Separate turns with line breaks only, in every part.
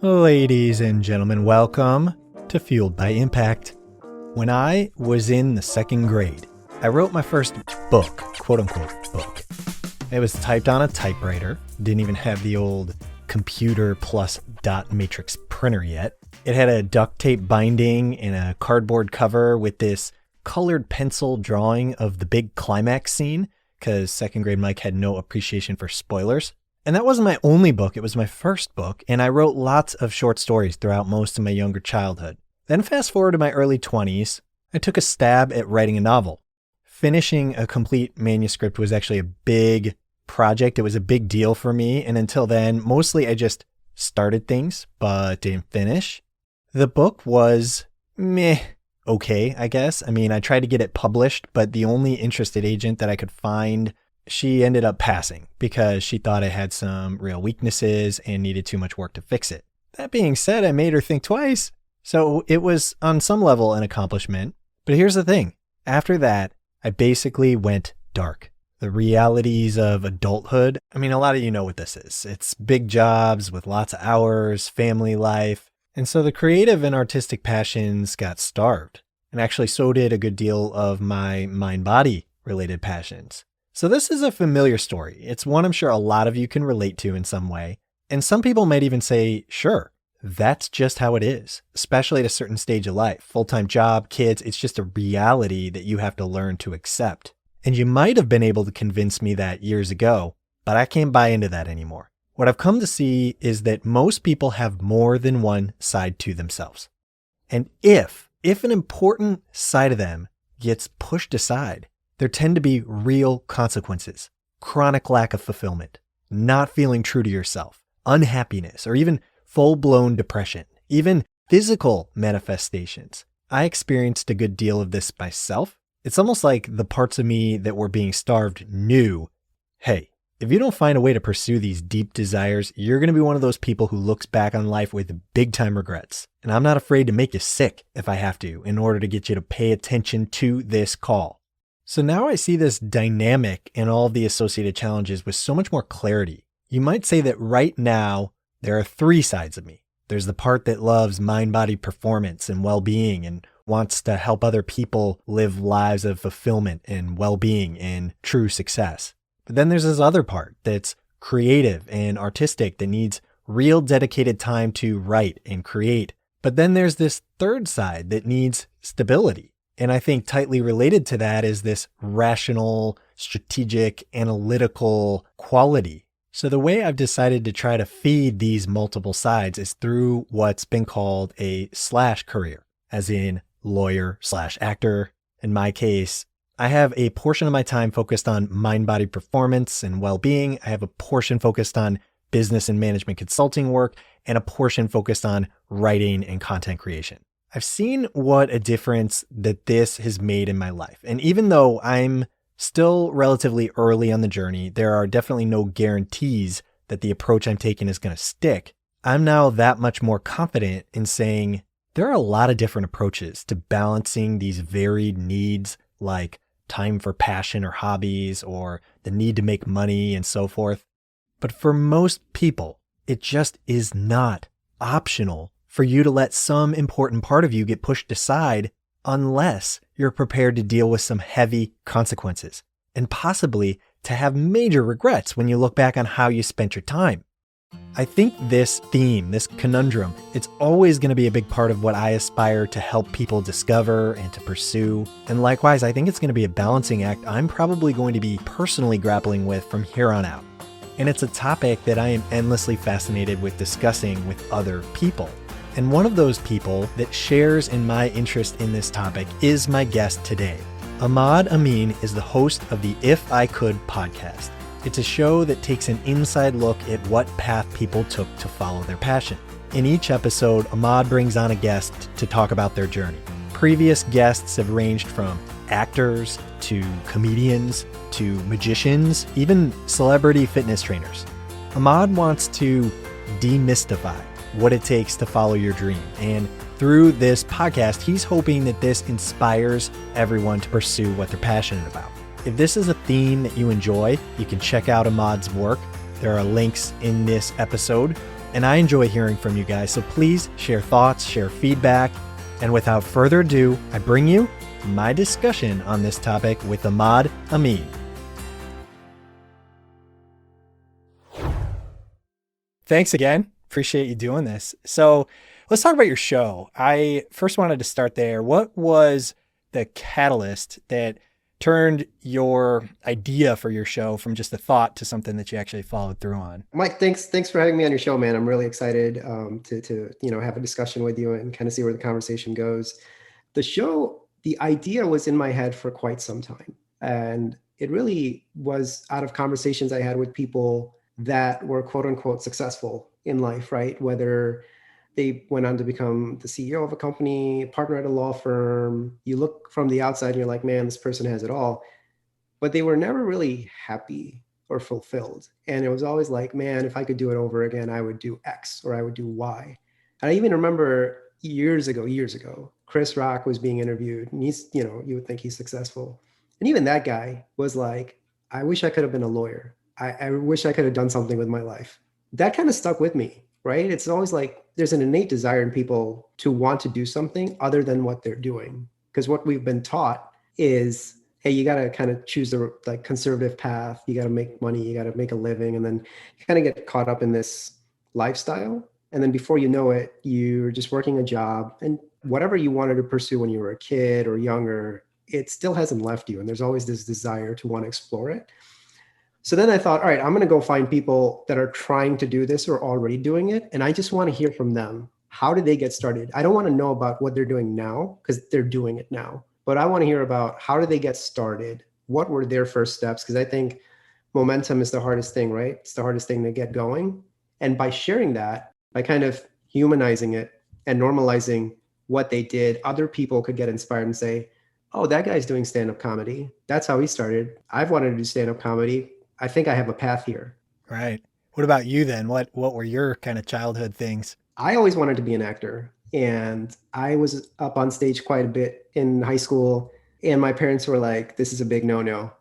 Ladies and gentlemen, welcome to Fueled by Impact. When I was in the second grade, I wrote my first book, quote unquote book. It was typed on a typewriter, didn't even have the old computer plus dot matrix printer yet. It had a duct tape binding and a cardboard cover with this colored pencil drawing of the big climax scene, because second grade Mike had no appreciation for spoilers. And that wasn't my only book, it was my first book, and I wrote lots of short stories throughout most of my younger childhood. Then fast forward to my early 20s, I took a stab at writing a novel. Finishing a complete manuscript was actually a big project. It was a big deal for me, and until then, mostly I just started things, but didn't finish. The book was okay, I guess. I mean, I tried to get it published, but the only interested agent that I could find, she ended up passing because she thought I had some real weaknesses and needed too much work to fix it. That being said, I made her think twice. So it was on some level an accomplishment. But here's the thing. After that, I basically went dark. The realities of adulthood. I mean, a lot of you know what this is. It's big jobs with lots of hours, family life. And so the creative and artistic passions got starved. And actually so did a good deal of my mind-body related passions. So this is a familiar story. It's one I'm sure a lot of you can relate to in some way. And some people might even say, sure, that's just how it is, especially at a certain stage of life. Full-time job, kids, it's just a reality that you have to learn to accept. And you might have been able to convince me that years ago, but I can't buy into that anymore. What I've come to see is that most people have more than one side to themselves. And if an important side of them gets pushed aside, there tend to be real consequences, chronic lack of fulfillment, not feeling true to yourself, unhappiness, or even full-blown depression, even physical manifestations. I experienced a good deal of this myself. It's almost like the parts of me that were being starved knew, hey, if you don't find a way to pursue these deep desires, you're going to be one of those people who looks back on life with big-time regrets. And I'm not afraid to make you sick if I have to in order to get you to pay attention to this call. So now I see this dynamic and all of the associated challenges with so much more clarity. You might say that right now, there are three sides of me. There's the part that loves mind-body performance and well-being and wants to help other people live lives of fulfillment and well-being and true success. But then there's this other part that's creative and artistic that needs real dedicated time to write and create. But then there's this third side that needs stability. And I think tightly related to that is this rational, strategic, analytical quality. So the way I've decided to try to feed these multiple sides is through what's been called a slash career, as in lawyer/actor. In my case, I have a portion of my time focused on mind-body performance and well-being. I have a portion focused on business and management consulting work, and a portion focused on writing and content creation. I've seen what a difference that this has made in my life. And even though I'm still relatively early on the journey, there are definitely no guarantees that the approach I'm taking is going to stick. I'm now that much more confident in saying there are a lot of different approaches to balancing these varied needs, like time for passion or hobbies, or the need to make money and so forth. But for most people, it just is not optional for you to let some important part of you get pushed aside unless you're prepared to deal with some heavy consequences and possibly to have major regrets when you look back on how you spent your time. I think this theme, this conundrum, it's always going to be a big part of what I aspire to help people discover and to pursue. And likewise, I think it's going to be a balancing act I'm probably going to be personally grappling with from here on out. And it's a topic that I am endlessly fascinated with discussing with other people. And one of those people that shares in my interest in this topic is my guest today. Amad Amin is the host of the If I Could podcast. It's a show that takes an inside look at what path people took to follow their passion. In each episode, Amad brings on a guest to talk about their journey. Previous guests have ranged from actors to comedians to magicians, even celebrity fitness trainers. Amad wants to demystify what it takes to follow your dream. And through this podcast, he's hoping that this inspires everyone to pursue what they're passionate about. If this is a theme that you enjoy, you can check out Amad's work. There are links in this episode. and I enjoy hearing from you guys. So please share thoughts, share feedback. And without further ado, I bring you my discussion on this topic with Amad Amin. Thanks again. Appreciate you doing this. So let's talk about your show. I first wanted to start there. What was the catalyst that turned your idea for your show from just a thought to something that you actually followed through on?
Mike, thanks for having me on your show, man. I'm really excited to have a discussion with you and kind of see where the conversation goes. The show, the idea was in my head for quite some time, and it really was out of conversations I had with people that were quote unquote successful in life, right? Whether they went on to become the CEO of a company, partner at a law firm. You look from the outside and you're like, man, this person has it all. But they were never really happy or fulfilled. And it was always like, man, if I could do it over again, I would do X or I would do Y. And I even remember years ago, Chris Rock was being interviewed, and he's, you would think he's successful. And even that guy was like, I wish I could have been a lawyer. I wish I could have done something with my life. That kind of stuck with me, right? It's always like there's an innate desire in people to want to do something other than what they're doing. Because what we've been taught is, hey, you got to kind of choose the like conservative path. You got to make money, you got to make a living. And then you kind of get caught up in this lifestyle. And then before you know it, you're just working a job, and whatever you wanted to pursue when you were a kid or younger, it still hasn't left you. And there's always this desire to want to explore it. So then I thought, all right, I'm going to go find people that are trying to do this or already doing it. And I just want to hear from them. How did they get started? I don't want to know about what they're doing now because they're doing it now. But I want to hear about how did they get started? What were their first steps? Because I think momentum is the hardest thing, right? It's the hardest thing to get going. And by sharing that, by kind of humanizing it and normalizing what they did, other people could get inspired and say, oh, that guy's doing stand-up comedy. That's how he started. I've wanted to do stand-up comedy. I think I have a path here.
Right. What about you then? What were your kind of childhood things?
I always wanted to be an actor, and I was up on stage quite a bit in high school, and my parents were like, this is a big no-no.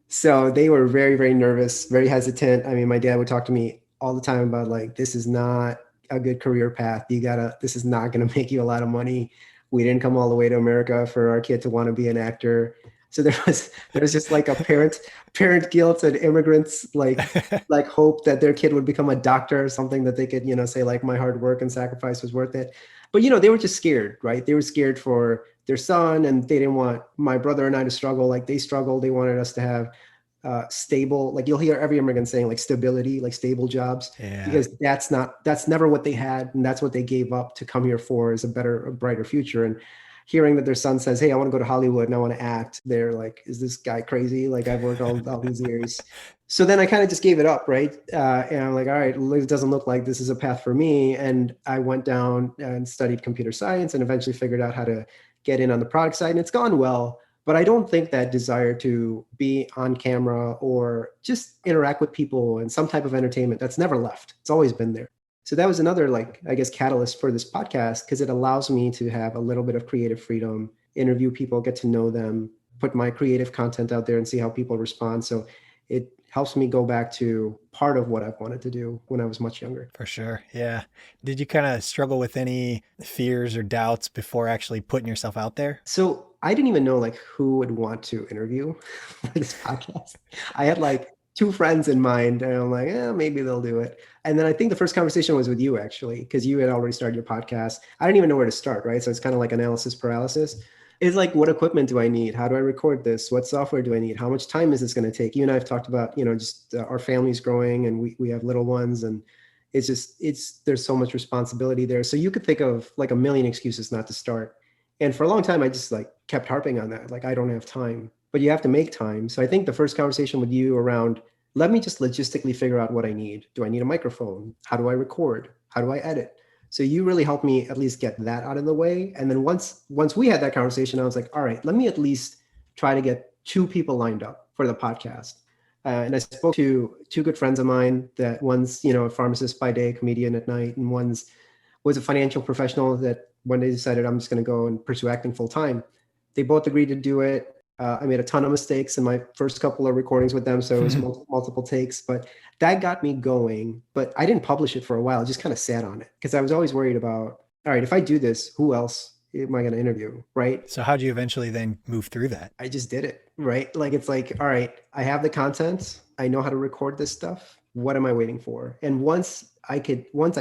So they were very, very nervous, very hesitant. I mean, my dad would talk to me all the time about like, this is not a good career path. This is not going to make you a lot of money. We didn't come all the way to America for our kid to want to be an actor. So there was just like a parent guilt and immigrants like hope that their kid would become a doctor or something that they could, say like my hard work and sacrifice was worth it. But, they were just scared, right? They were scared for their son, and they didn't want my brother and I to struggle like they struggled. They wanted us to have stable, like you'll hear every immigrant saying like stability, like stable jobs, because that's never what they had. And that's what they gave up to come here for, is a brighter future. And hearing that their son says, hey, I want to go to Hollywood and I want to act, they're like, is this guy crazy? Like I've worked all these years. So then I kind of just gave it up, right? And I'm like, all right, it doesn't look like this is a path for me. And I went down and studied computer science and eventually figured out how to get in on the product side. And it's gone well. But I don't think that desire to be on camera or just interact with people and some type of entertainment, that's never left. It's always been there. So that was another, catalyst for this podcast, because it allows me to have a little bit of creative freedom, interview people, get to know them, put my creative content out there and see how people respond. So it helps me go back to part of what I've wanted to do when I was much younger.
For sure. Yeah. Did you kind of struggle with any fears or doubts before actually putting yourself out there?
So I didn't even know who would want to interview for this podcast. I had two friends in mind, and I'm like, maybe they'll do it. And then I think the first conversation was with you, actually, because you had already started your podcast. I didn't even know where to start, right? So it's kind of like analysis paralysis. It's like, what equipment do I need? How do I record this? What software do I need? How much time is this going to take? You and I have talked about, just our family's growing, and we have little ones, and there's so much responsibility there. So you could think of a million excuses not to start. And for a long time, I just kept harping on that. I don't have time, but you have to make time. So I think the first conversation with you around, let me just logistically figure out what I need. Do I need a microphone? How do I record? How do I edit? So you really helped me at least get that out of the way. And then once we had that conversation, I was like, all right, let me at least try to get 2 people lined up for the podcast. And I spoke to 2 good friends of mine, that one's, a pharmacist by day, comedian at night, and one's was a financial professional that when they decided I'm just going to go and pursue acting full time, they both agreed to do it. I made a ton of mistakes in my first couple of recordings with them, so it was multiple takes, but that got me going. But I didn't publish it for a while. I just kind of sat on it because I was always worried about, all right, if I do this, who else am I going to interview, right?
So how'd you eventually then move through that?
I just did it, right? Like it's like, all right, I have the content. I know how to record this stuff. What am I waiting for? And once I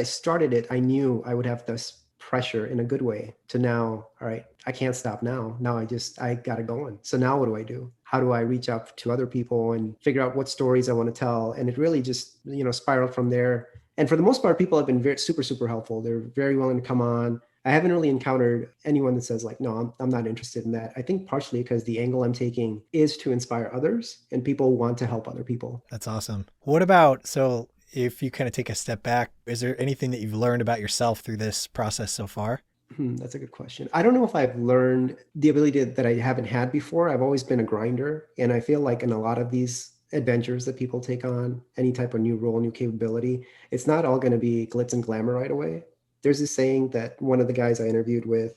started it, I knew I would have this pressure in a good way to now, all right, I can't stop now. Now I got it going. So now what do I do? How do I reach out to other people and figure out what stories I want to tell? And it really just, spiraled from there. And for the most part, people have been very, super, super helpful. They're very willing to come on. I haven't really encountered anyone that says like, no, I'm not interested in that. I think partially because the angle I'm taking is to inspire others and people want to help other people.
That's awesome. What about, so if you kind of take a step back, is there anything that you've learned about yourself through this process so far?
That's a good question. I don't know if I've learned the ability that I haven't had before. I've always been a grinder. And I feel like in a lot of these adventures that people take on, any type of new role, new capability, it's not all going to be glitz and glamour right away. There's this saying that one of the guys I interviewed with,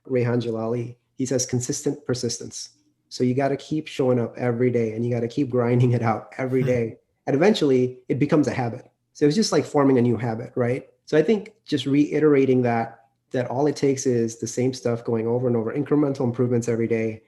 Rehan Jalali, he says consistent persistence. So you got to keep showing up every day and you got to keep grinding it out every day. And eventually it becomes a habit. So it's just like forming a new habit, right? So I think just reiterating that all it takes is the same stuff going over and over, incremental improvements every day.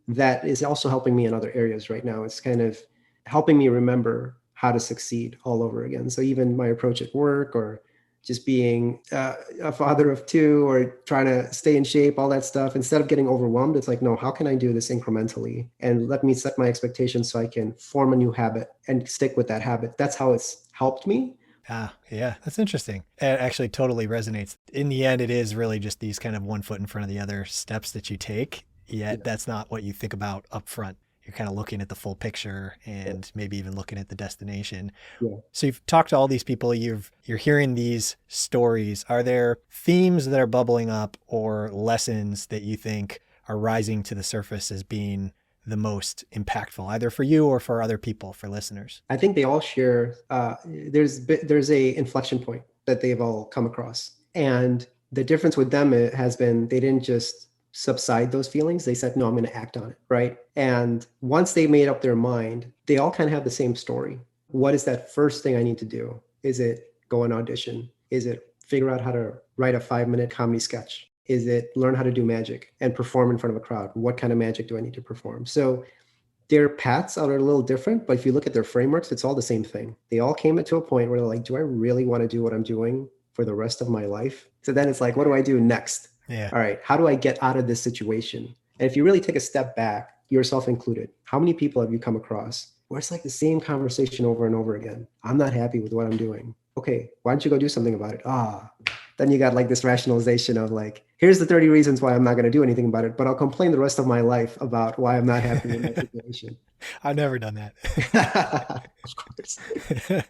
That is also helping me in other areas right now. It's kind of helping me remember how to succeed all over again. So even my approach at work or just being a father of two or trying to stay in shape, all that stuff, instead of getting overwhelmed, it's like, no, how can I do this incrementally? And let me set my expectations so I can form a new habit and stick with that habit. That's how it's helped me.
Ah, yeah, that's interesting. It actually totally resonates. In the end, it is really just these kind of one foot in front of the other steps that you take, yet that's not what you think about up front. You're kind of looking at the full picture and maybe even looking at the destination.
Yeah.
So you've talked to all these people, you're hearing these stories. Are there themes that are bubbling up or lessons that you think are rising to the surface as being the most impactful, either for you or for other people, for listeners?
I think they all share, there's a inflection point that they've all come across. And the difference with them has been they didn't just subside those feelings. They said, no, I'm going to act on it, right? And once they made up their mind, they all kind of have the same story. What is that first thing I need to do? Is it go and audition? Is it figure out how to write a 5-minute comedy sketch? Is it learn how to do magic and perform in front of a crowd? What kind of magic do I need to perform? So their paths are a little different, but if you look at their frameworks, it's all the same thing. They all came to a point where they're like, do I really want to do what I'm doing for the rest of my life? So then it's like, what do I do next?
Yeah.
All right, how do I get out of this situation? And if you really take a step back, yourself included, how many people have you come across where it's like the same conversation over and over again? I'm not happy with what I'm doing. Okay, why don't you go do something about it? Then you got like this rationalization of like, here's the 30 reasons why I'm not going to do anything about it, but I'll complain the rest of my life about why I'm not happy with my situation.
I've never done that.
Of course.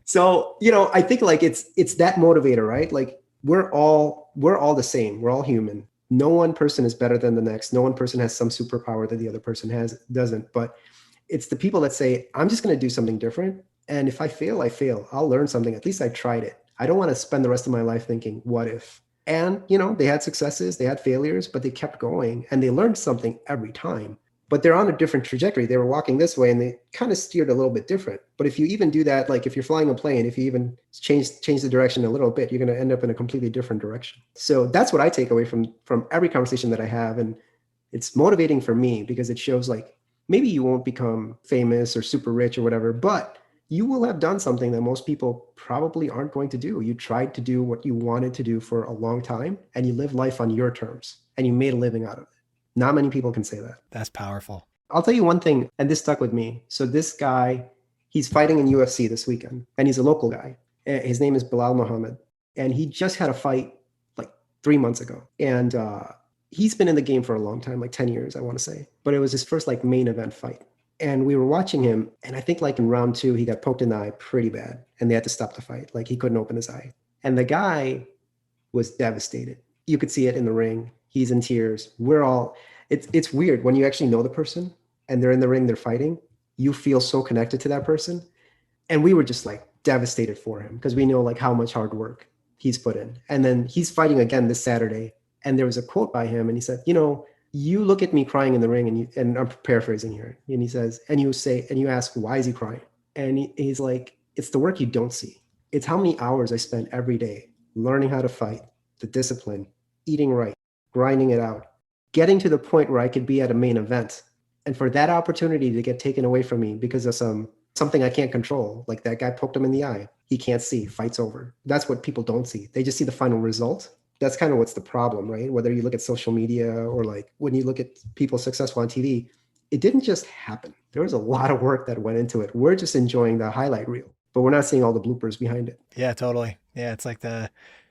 So, I think like it's that motivator, right? Like we're all the same. We're all human. No one person is better than the next. No one person has some superpower that the other person doesn't. But it's the people that say, I'm just going to do something different. And if I fail, I fail. I'll learn something. At least I tried it. I don't want to spend the rest of my life thinking, what if? And, they had successes, they had failures, but they kept going and they learned something every time. But they're on a different trajectory. They were walking this way and they kind of steered a little bit different. But if you even do that, like if you're flying a plane, if you even change the direction a little bit, you're going to end up in a completely different direction. So that's what I take away from every conversation that I have. And it's motivating for me because it shows like maybe you won't become famous or super rich or whatever, but you will have done something that most people probably aren't going to do. You tried to do what you wanted to do for a long time and you lived life on your terms and you made a living out of it. Not many people can say that.
That's powerful.
I'll tell you one thing, and this stuck with me. So this guy, he's fighting in UFC this weekend and he's a local guy. His name is Bilal Muhammad. And he just had a fight like 3 months ago. And he's been in the game for a long time, like 10 years, I want to say. But it was his first like main event fight. And we were watching him, and I think like in round 2, he got poked in the eye pretty bad, and they had to stop the fight. Like he couldn't open his eye. And the guy was devastated. You could see it in the ring. He's in tears. It's weird when you actually know the person and they're in the ring, they're fighting, you feel so connected to that person. And we were just like devastated for him because we know like how much hard work he's put in. And then he's fighting again this Saturday. And there was a quote by him and he said, You look at me crying in the ring, and I'm paraphrasing here, and he says, and you ask, why is he crying? And he's like, it's the work you don't see. It's how many hours I spend every day learning how to fight, the discipline, eating right, grinding it out, getting to the point where I could be at a main event. And for that opportunity to get taken away from me because of something I can't control, like that guy poked him in the eye. He can't see, fight's over. That's what people don't see. They just see the final result. That's kind of what's the problem, right? Whether you look at social media or like when you look at people successful on TV, it didn't just happen. There was a lot of work that went into it. We're just enjoying the highlight reel, but we're not seeing all the bloopers behind it.
Yeah, totally. Yeah, it's like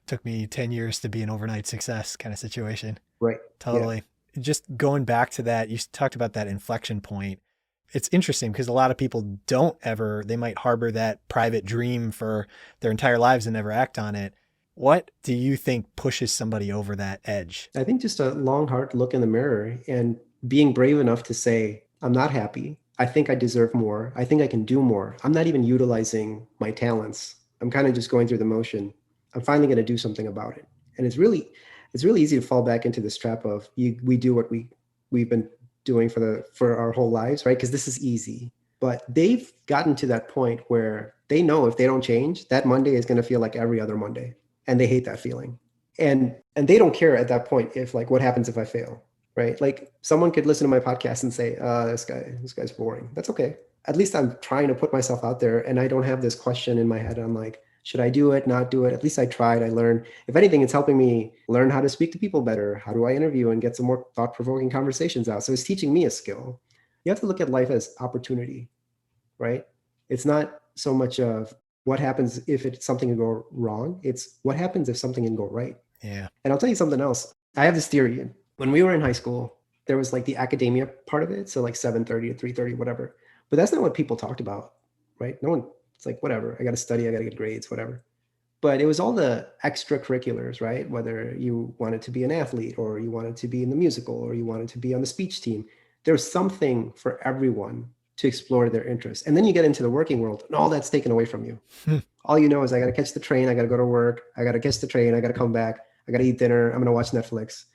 took me 10 years to be an overnight success kind of situation.
Right.
Totally. Yeah. Just going back to that, you talked about that inflection point. It's interesting because a lot of people they might harbor that private dream for their entire lives and never act on it. What do you think pushes somebody over that edge?
I think just a long, hard look in the mirror and being brave enough to say, I'm not happy. I think I deserve more. I think I can do more. I'm not even utilizing my talents. I'm kind of just going through the motion. I'm finally going to do something about it. And it's really easy to fall back into this trap of we do what we've been doing for our whole lives, right? Because this is easy. But they've gotten to that point where they know if they don't change, that Monday is going to feel like every other Monday. And they hate that feeling. And they don't care at that point if like, what happens if I fail, right? Like someone could listen to my podcast and say, this guy's boring. That's okay. At least I'm trying to put myself out there and I don't have this question in my head. I'm like, should I do it, not do it? At least I tried, I learned. If anything, it's helping me learn how to speak to people better. How do I interview and get some more thought-provoking conversations out? So it's teaching me a skill. You have to look at life as opportunity, right? It's not so much of what happens if something can go wrong. It's what happens if something can go right.
Yeah.
And I'll tell you something else. I have this theory. When we were in high school, there was like the academia part of it. So like 7:30 to 3:30, whatever. But that's not what people talked about, right? No one, it's like, whatever. I got to study. I got to get grades, whatever. But it was all the extracurriculars, right? Whether you wanted to be an athlete or you wanted to be in the musical or you wanted to be on the speech team. There's something for everyone to explore their interests. And then you get into the working world and all that's taken away from you. All you know is I got to catch the train. I got to go to work. I got to catch the train. I got to come back. I got to eat dinner. I'm going to watch Netflix.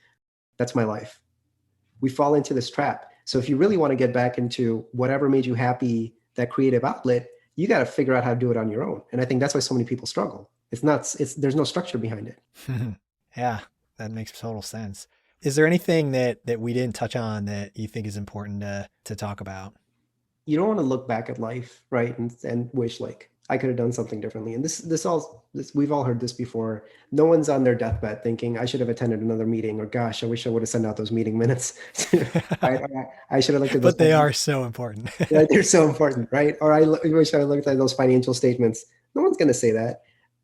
That's my life. We fall into this trap. So if you really want to get back into whatever made you happy, that creative outlet, you got to figure out how to do it on your own. And I think that's why so many people struggle. There's no structure behind it.
Yeah, that makes total sense. Is there anything that we didn't touch on that you think is important to talk about?
You don't want to look back at life, right? And wish like I could have done something differently. And this we've all heard this before. No one's on their deathbed thinking I should have attended another meeting, or gosh, I wish I would have sent out those meeting minutes. Right? I should have looked at those.
But they are so important.
Right? They're so important, right? Or I wish I looked at those financial statements. No one's going to say that.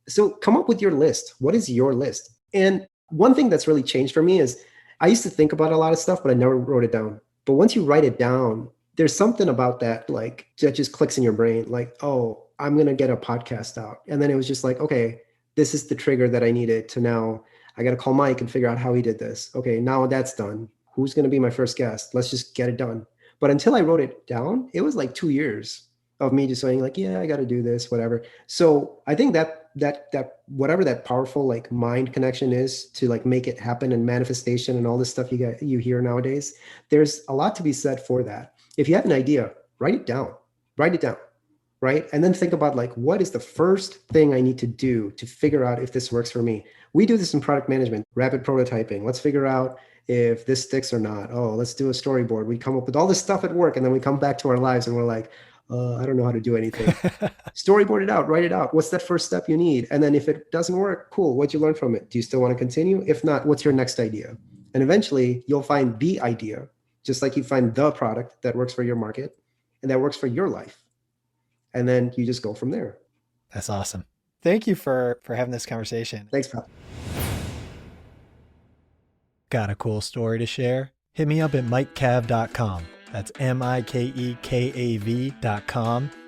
So come up with your list. What is your list? And one thing that's really changed for me is I used to think about a lot of stuff, but I never wrote it down. But once you write it down, there's something about that, like that just clicks in your brain, like, oh, I'm going to get a podcast out. And then it was just like, okay, this is the trigger that I needed to now. I got to call Mike and figure out how he did this. Okay, now that's done. Who's going to be my first guest? Let's just get it done. But until I wrote it down, it was like 2 years of me just saying like, yeah, I got to do this, whatever. So I think that whatever that powerful like mind connection is to like make it happen, and manifestation and all this stuff you hear nowadays, there's a lot to be said for that. If you have an idea, write it down, right? And then think about like, what is the first thing I need to do to figure out if this works for me? We do this in product management, rapid prototyping. Let's figure out if this sticks or not. Oh, let's do a storyboard. We come up with all this stuff at work, and then we come back to our lives and we're like, I don't know how to do anything. Storyboard it out, write it out. What's that first step you need? And then if it doesn't work, cool. What'd you learn from it? Do you still want to continue? If not, what's your next idea? And eventually you'll find the idea, just like you find the product that works for your market and that works for your life. And then you just go from there.
That's awesome. Thank you for having this conversation.
Thanks, pal.
Got a cool story to share? Hit me up at MikeCav.com. That's MikeKav.com.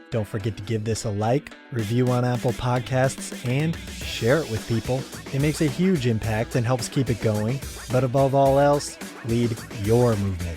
Don't forget to give this a like, review on Apple Podcasts, and share it with people. It makes a huge impact and helps keep it going. But above all else, lead your movement.